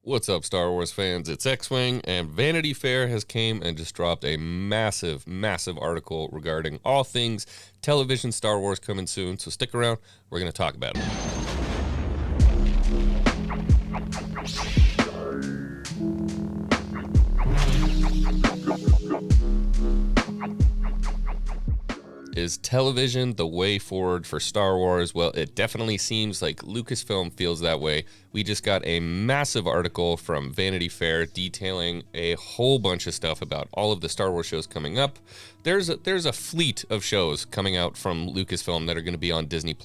What's up, Star Wars fans? It's X-Wing, and Vanity Fair has came and just dropped a massive article regarding all things television Star Wars coming soon. So stick around. We're going to talk about it. Is television the way forward for Star Wars? Well, it definitely seems like Lucasfilm feels that way. We just got a massive article from Vanity Fair detailing a whole bunch of stuff about all of the Star Wars shows coming up. There's a fleet of shows coming out from Lucasfilm that are going to be on Disney+.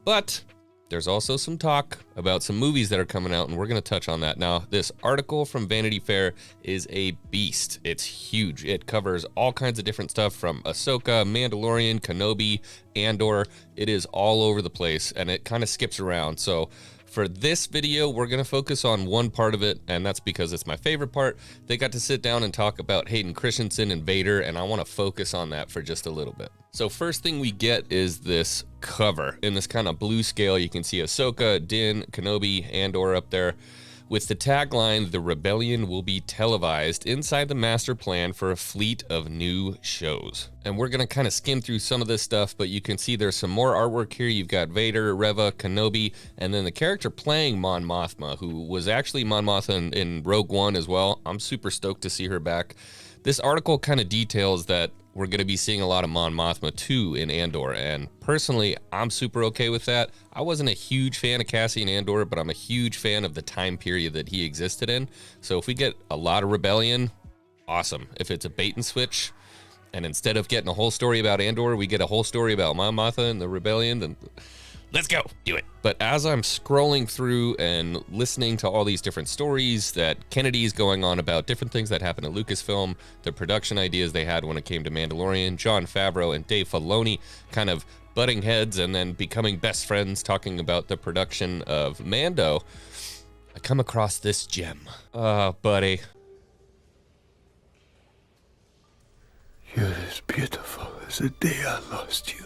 But there's also some talk about some movies that are coming out, and we're going to touch on that. Now, this article from Vanity Fair is a beast. It's huge. It covers all kinds of different stuff from Ahsoka, Mandalorian, Kenobi, Andor. It is all over the place, and it kind of skips around. So for this video, we're going to focus on one part of it, and that's because it's my favorite part. They got to sit down and talk about Hayden Christensen and Vader, and I want to focus on that for just a little bit. So first thing we get is this cover. In this kind of blue scale, you can see Ahsoka, Din, Kenobi, Andor up there, with the tagline, "The Rebellion will be televised inside the master plan for a fleet of new shows." And we're going to kind of skim through some of this stuff, but you can see there's some more artwork here. You've got Vader, Reva, Kenobi, and then the character playing Mon Mothma, who was actually Mon Mothma in Rogue One as well. I'm super stoked to see her back. This article kind of details that we're going to be seeing a lot of Mon Mothma too in Andor, and personally, I'm super okay with that. I wasn't a huge fan of Cassian Andor, but I'm a huge fan of the time period that he existed in. So if we get a lot of Rebellion, awesome. If it's a bait and switch, and instead of getting a whole story about Andor, we get a whole story about Mon Mothma and the Rebellion, then let's go, do it. But as I'm scrolling through and listening to all these different stories that Kennedy's going on about different things that happened at Lucasfilm, the production ideas they had when it came to Mandalorian, Jon Favreau and Dave Filoni kind of butting heads and then becoming best friends talking about the production of Mando, I come across this gem. Buddy. You're as beautiful as the day I lost you.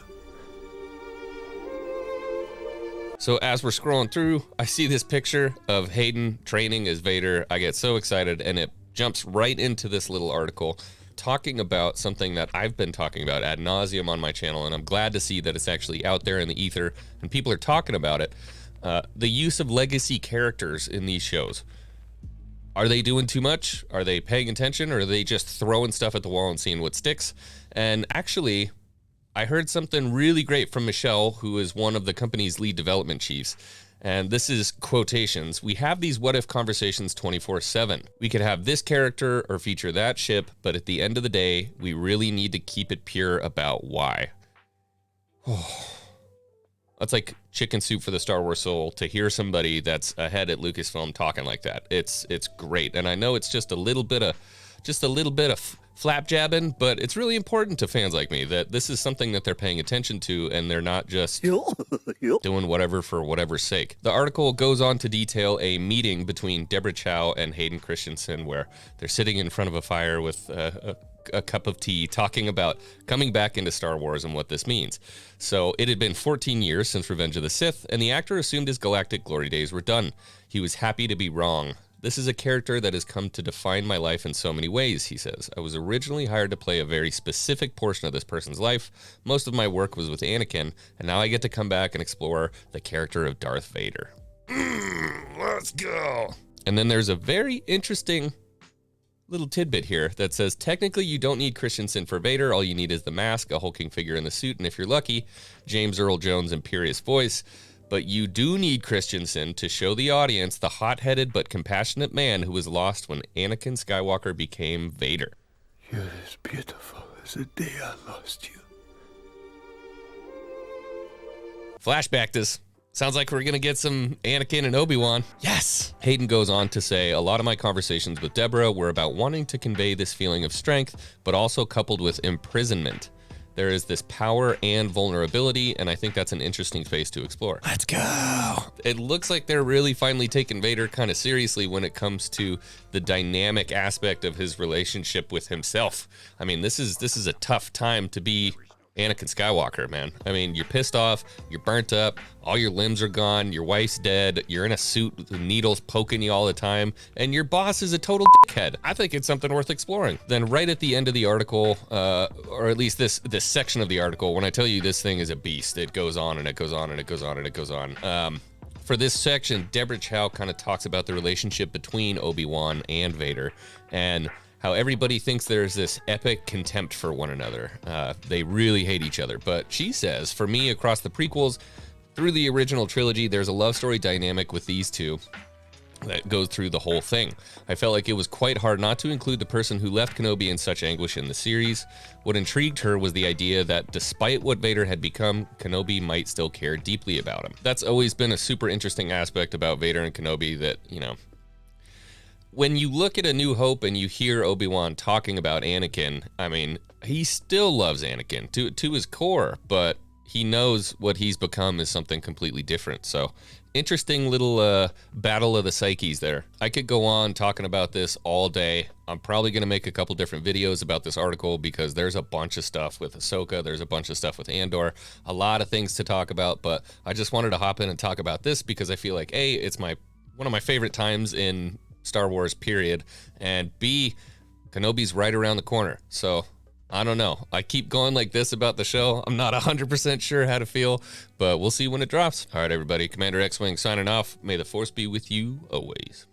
So as we're scrolling through, I see this picture of Hayden training as Vader. I get so excited, and it jumps right into this little article talking about something that I've been talking about ad nauseum on my channel, and I'm glad to see that it's actually out there in the ether and people are talking about it. The use of legacy characters in these shows. Are they doing too much? Are they paying attention, or are they just throwing stuff at the wall and seeing what sticks? And actually, I heard something really great from Michelle, who is one of the company's lead development chiefs. And this is quotations. "We have these what if conversations 24/7. We could have this character or feature that ship, but at the end of the day, we really need to keep it pure about why." That's like chicken soup for the Star Wars soul to hear somebody that's ahead at Lucasfilm talking like that. It's great. And I know it's just a little bit of flap jabbing, but it's really important to fans like me that this is something that they're paying attention to, and they're not just doing whatever for whatever's sake. The article goes on to detail a meeting between Deborah Chow and Hayden Christensen where they're sitting in front of a fire with a cup of tea talking about coming back into Star Wars and what this means. So it had been 14 years since Revenge of the Sith, and the actor assumed his galactic glory days were done. He was happy to be wrong. "This is a character that has come to define my life in so many ways," he says. "I was originally hired to play a very specific portion of this person's life. Most of my work was with Anakin, and now I get to come back and explore the character of Darth Vader." Let's go. And then there's a very interesting little tidbit here that says, technically you don't need Christensen for Vader. All you need is the mask, a hulking figure in the suit, and if you're lucky, James Earl Jones' imperious voice. But you do need Christensen to show the audience the hot-headed but compassionate man who was lost when Anakin Skywalker became Vader. You're as beautiful as the day I lost you. Flashback this. Sounds like we're going to get some Anakin and Obi-Wan. Yes! Hayden goes on to say, "A lot of my conversations with Deborah were about wanting to convey this feeling of strength, but also coupled with imprisonment. There is this power and vulnerability, and I think that's an interesting space to explore." Let's go. It looks like they're really finally taking Vader kind of seriously when it comes to the dynamic aspect of his relationship with himself. I mean, this is a tough time to be Anakin Skywalker, man. I mean, you're pissed off, you're burnt up, all your limbs are gone, your wife's dead, you're in a suit with needles poking you all the time, and your boss is a total dickhead. I think it's something worth exploring. Then right at the end of the article, or at least this section of the article, when I tell you this thing is a beast, it goes on and it goes on and it goes on and it goes on. For this section, Deborah Chow kind of talks about the relationship between Obi-Wan and Vader, and how everybody thinks there's this epic contempt for one another. They really hate each other. But she says, for me, across the prequels, through the original trilogy, there's a love story dynamic with these two that goes through the whole thing. I felt like it was quite hard not to include the person who left Kenobi in such anguish in the series. What intrigued her was the idea that despite what Vader had become, Kenobi might still care deeply about him. That's always been a super interesting aspect about Vader and Kenobi that, you know, when you look at A New Hope and you hear Obi-Wan talking about Anakin, I mean, he still loves Anakin to his core, but he knows what he's become is something completely different. So, interesting little battle of the psyches there. I could go on talking about this all day. I'm probably going to make a couple different videos about this article because there's a bunch of stuff with Ahsoka. There's a bunch of stuff with Andor. A lot of things to talk about, but I just wanted to hop in and talk about this because I feel like, A, it's one of my favorite times in Star Wars, period, and B, Kenobi's right around the corner. So I don't know. I keep going like this about the show. I'm not 100% sure how to feel, but we'll see when it drops. All right, everybody. Commander X-Wing signing off. May the Force be with you always.